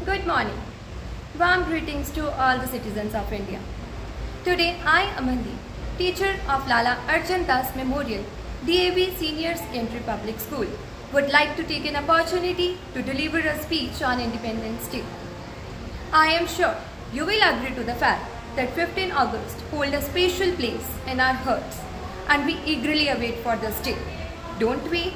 Good morning. Warm greetings to all the citizens of India. Today I, Amandi, teacher of Lala Arjun Das Memorial DAV Senior Secondary Public School, would like to take an opportunity to deliver a speech on Independence Day. I am sure you will agree to the fact that 15 August hold a special place in our hearts and we eagerly await for this day, don't we?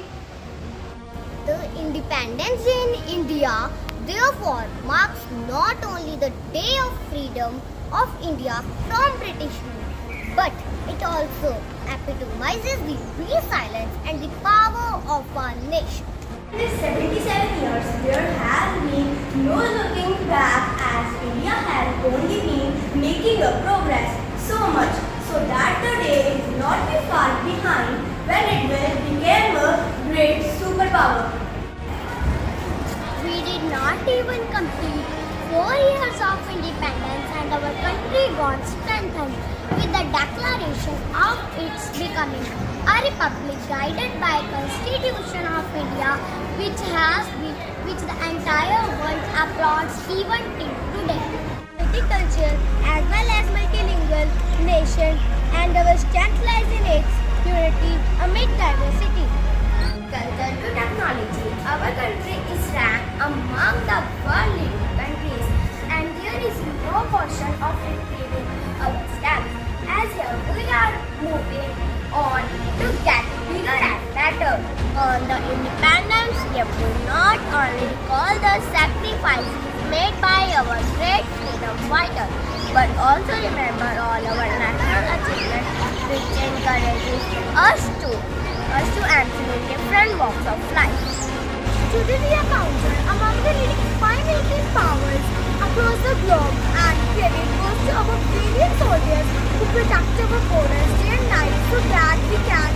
The Independence Day in India, therefore, marks not only the day of freedom of India from British rule, but it also epitomizes the resilience and the power of our nation. In these 77 years, there has been no looking back as India has only been making a progress so much so that the day will not be far behind when it will become a great superpower. We did not even complete 4 years of independence and our country got strengthened with the declaration of its becoming a republic guided by Constitution of India which the entire world applauds even till today. Multicultural as well as multilingual nation and our strength lies in its unity amid diversity. Culture to technology, our country is ranked among the world leading countries and there is no portion of retrieving our stamps. As here we are moving on to get bigger and better. On the Independence Day, we not only recall the sacrifices made by our great freedom fighters, but also remember all our national achievements which encourages us to excel in different walks of life. Today we are counted among the leading 5 military powers across the globe and credit goes to our brilliant soldiers who protect our borders day and night so that we can